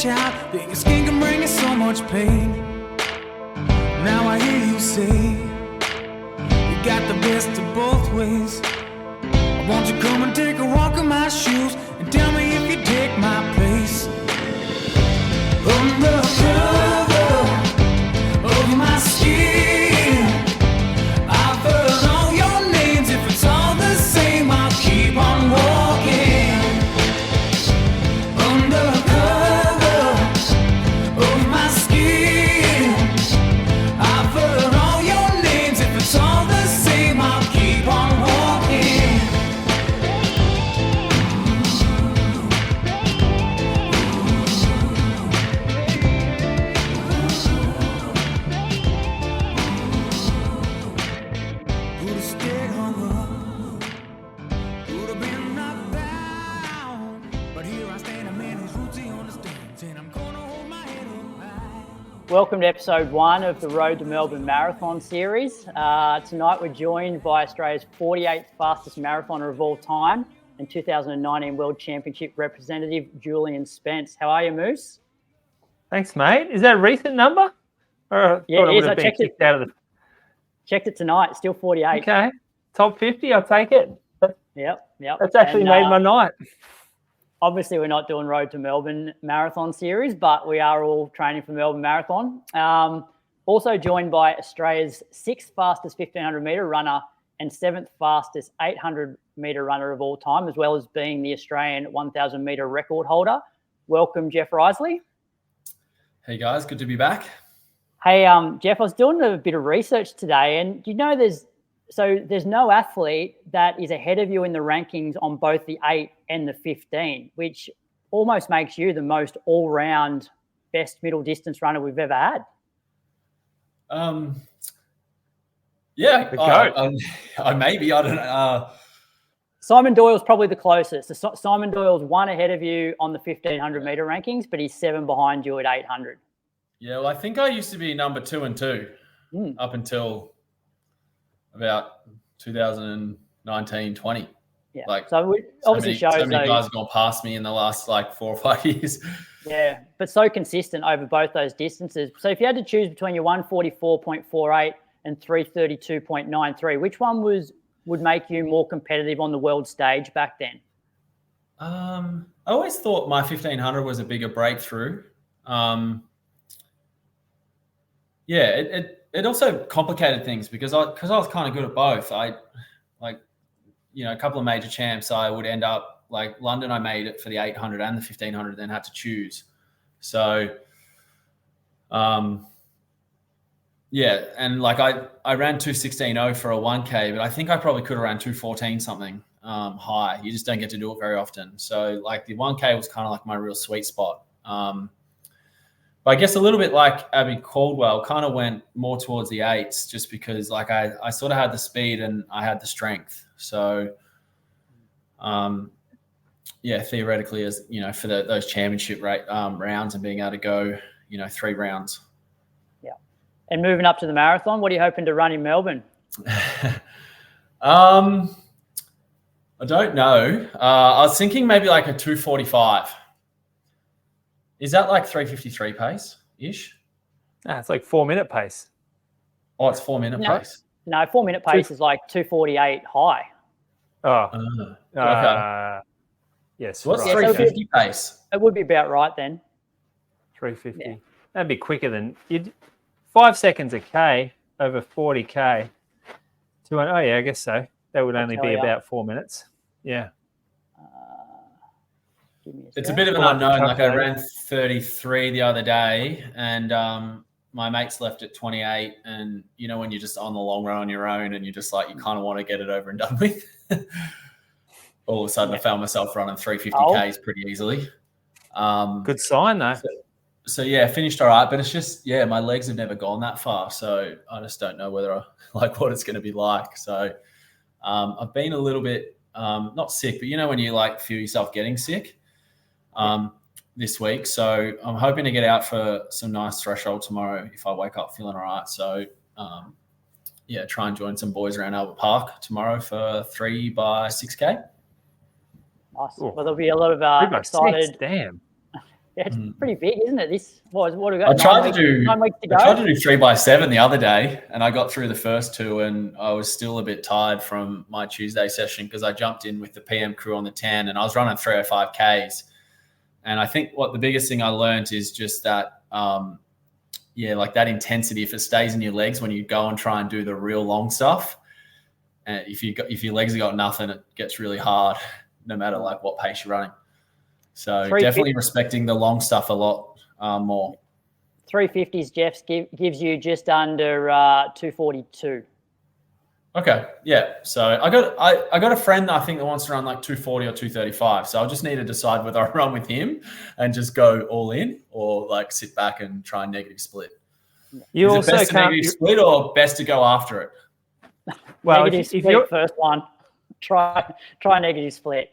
child, that your skin can bring you so much pain. Now I hear you say you got the best of both ways. Won't you come and take a walk in my shoes and tell me if you take my place? Undercover of my skin, I've heard all your names. If it's all the same, I'll keep on walking. Undercover of my skin, I've heard all your names. If it's all the same, I'll keep on walking. Who'da stayed hung up? Who'da been knocked down? But here I stand, a man whose roots he understands, and I'm gonna hold my head up high. Welcome to episode 1 of the Road to Melbourne Marathon series. Tonight we're joined by Australia's 48th fastest marathoner of all time and 2019 World Championship representative, Julian Spence. How are you, Moose? Thanks, mate. Is that a recent number? Or Yeah, it is. I checked it. Checked it tonight, still 48. Okay. Top 50, I'll take it. Yep. That's actually made my night. Obviously, we're not doing Road to Melbourne Marathon series, but we are all training for Melbourne Marathon. Also joined by Australia's 6th fastest 1,500 metre runner and 7th fastest 800 metre runner of all time, as well as being the Australian 1,000 metre record holder. Welcome, Jeff Risley. Hey guys, good to be back. Hey, Jeff, I was doing a bit of research today, and you know there's no athlete that is ahead of you in the rankings on both the 8 and the 15, which almost makes you the most all-round best middle distance runner we've ever had. Yeah, The GOAT. maybe, I don't know. Simon Doyle's probably the closest. So Simon Doyle's 1 ahead of you on the 1,500 metre rankings, but he's 7 behind you at 800. Yeah, well, I think I used to be number 2 and 2 up until about 2019, 20. Yeah, Like, so it obviously shows so many though, guys have gone past me in the last 4 or 5 years. yeah, but so consistent over both those distances. So if you had to choose between your 144.48 and 332.93, which one would make you more competitive on the world stage back then? I always thought my 1,500 was a bigger breakthrough. It also complicated things because I was kind of good at both. A couple of major champs, I would end up like London. I made it for the 800 and the 1,500, then had to choose. So, and like I ran 2:16.0 for a 1K, but I think I probably could have ran 2:14 something high. You just don't get to do it very often. So like the 1K was kind of like my real sweet spot. But I guess a little bit like Abby Caldwell, kind of went more towards the 8s just because like I sort of had the speed and I had the strength. So, theoretically, as you know, for those championship rounds and being able to go, 3 rounds. Yeah. And moving up to the marathon, what are you hoping to run in Melbourne? I don't know. I was thinking maybe like a 2:45. Is that like 3:53 pace-ish? It's like 4-minute pace. Oh, it's 4-minute pace? No, 4-minute pace is like 2:48 high. Oh. Okay. Yes. So what's right. 3:50 pace? It would be about right then. 3:50. Yeah. That'd be quicker than 5 seconds a K over 40K. Oh, yeah, I guess so. That would only be about 4 minutes. Yeah. It's a bit of an unknown. Like I ran 33 the other day and my mates left at 28. And, when you're just on the long run on your own and you're just like, you kind of want to get it over and done with. All of a sudden I found myself running 350Ks pretty easily. Good sign though. So yeah, finished all right. But it's just, my legs have never gone that far. So I just don't know what it's going to be like. So I've been a little bit, not sick, but when you like feel yourself getting sick. This week. So I'm hoping to get out for some nice threshold tomorrow if I wake up feeling all right. So, try and join some boys around Albert Park tomorrow for 3 by 6K. Nice. Well, there'll be a lot of excited. Damn. Yeah, it's pretty big, isn't it? This what have we got? I tried to do 9 weeks to go. I tried to do 3x7 the other day, and I got through the first two, and I was still a bit tired from my Tuesday session because I jumped in with the PM crew on the 10, and I was running 305 Ks. And I think what the biggest thing I learned is just that, like that intensity. If it stays in your legs when you go and try and do the real long stuff, and if your legs have got nothing, it gets really hard, no matter like what pace you're running. So definitely respecting the long stuff a lot more. 350s, Jeff's gives you just under 242. Okay, yeah. So I got a friend I think that wants to run like 240 or 235. So I'll just need to decide whether I run with him and just go all in, or like sit back and try negative split. You Is also it best to negative split or best to go after it? Well, negative split first one. Try negative split.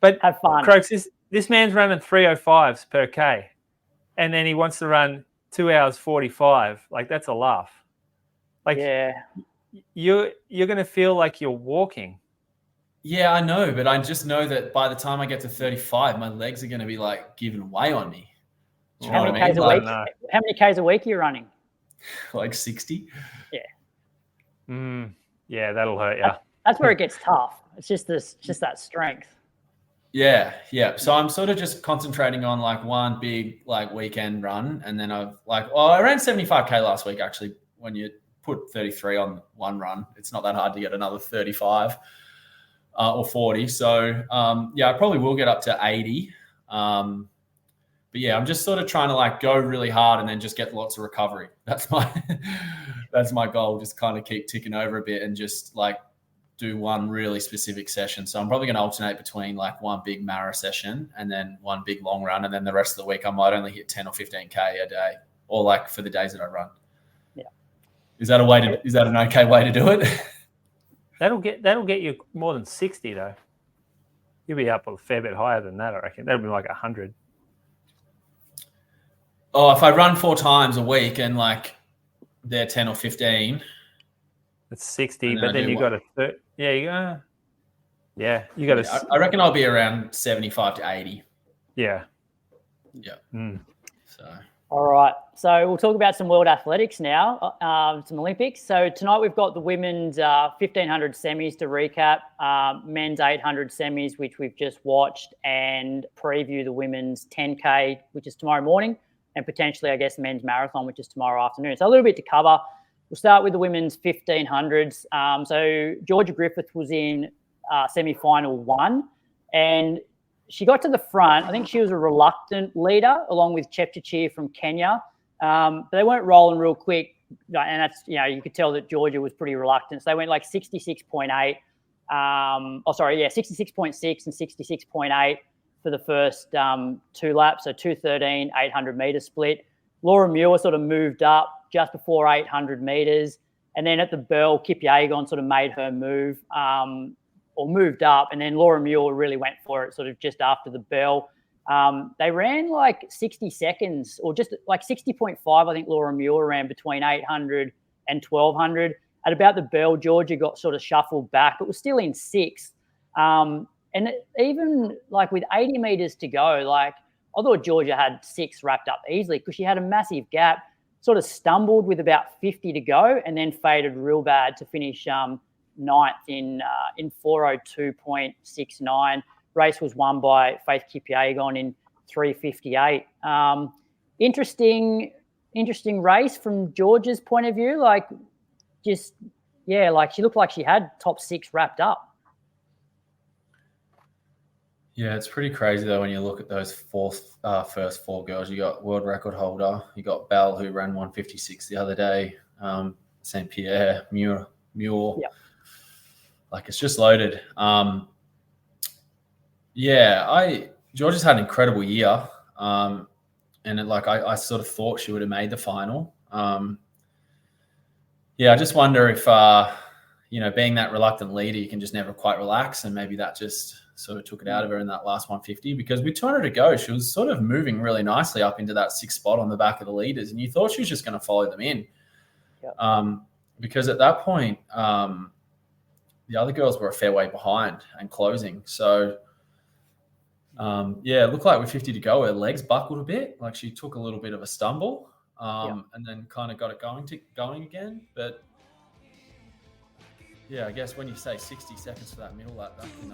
But have fun. Crokes, this man's running 305s per K, and then he wants to run 2 hours 45. Like, that's a laugh. Like, yeah, you're going to feel like you're walking. Yeah, I know, but I just know that by the time I get to 35, my legs are going to be like giving way on me. Do you know what I mean? How many Ks a week are you running? Like 60. Yeah. Yeah, that'll hurt you. That's where it gets tough. It's just that strength. Yeah. So I'm sort of just concentrating on like one big like weekend run, and then I ran 75K last week actually. When you put 33 on one run, it's not that hard to get another 35 or 40. So I probably will get up to 80. But yeah, I'm just sort of trying to like go really hard and then just get lots of recovery. That's my goal. Just kind of keep ticking over a bit and just like do one really specific session. So I'm probably going to alternate between like one big Mara session and then one big long run. And then the rest of the week, I might only hit 10 or 15K a day, or like for the days that I run. Yeah. Is that an okay way to do it? That'll get you more than 60 though. You'll be up a fair bit higher than that, I reckon. That'll be like 100. Oh, if I run 4 times a week and like they're 10 or 15. It's 60, but then you got a third. Yeah, you got to. I reckon I'll be around 75 to 80. Yeah. So. All right. So we'll talk about some world athletics now, some Olympics. So tonight we've got the women's 1500 semis to recap, men's 800 semis, which we've just watched, and preview the women's 10K, which is tomorrow morning, and potentially, I guess, men's marathon, which is tomorrow afternoon. So a little bit to cover. We'll start with the women's 1500s. So Georgia Griffith was in semi-final 1, and she got to the front. I think she was a reluctant leader along with Chepchirchir from Kenya. But they weren't rolling real quick. And that's, you could tell that Georgia was pretty reluctant. So they went like 66.8. 66.6 and 66.8 for the first 2 laps. So 2:13, 800 meter split. Laura Muir sort of moved up just before 800 meters. And then at the bell, Kipyegon sort of made her move or moved up. And then Laura Muir really went for it sort of just after the bell. They ran like 60 seconds or just like 60.5, I think Laura Muir ran between 800 and 1200. At about the bell, Georgia got sort of shuffled back. It was still in 6th. And even like with 80 meters to go, like I thought Georgia had 6 wrapped up easily because she had a massive gap, sort of stumbled with about 50 to go and then faded real bad to finish 9th in 4:02.69. Race was won by Faith Kipyegon in 3:58. Interesting race from Georgia's point of view. Like she looked like she had top 6 wrapped up. Yeah, it's pretty crazy though when you look at those first 4 girls. You got world record holder, you got Bell who ran 156 the other day, St. Pierre, Muir. Yeah. Like it's just loaded. Georgia's had an incredible year, and I sort of thought she would have made the final. I just wonder if being that reluctant leader, you can just never quite relax, and maybe that just sort of took it out of her in that last 150, because with 200 to go, she was sort of moving really nicely up into that 6th spot on the back of the leaders, and you thought she was just going to follow them in. Yep. Because at that point, the other girls were a fair way behind and closing. So, Yeah, it looked like with 50 to go, her legs buckled a bit. Like she took a little bit of a stumble, and then kind of got it going again. But yeah, I guess when you say 60 seconds for that middle, that can.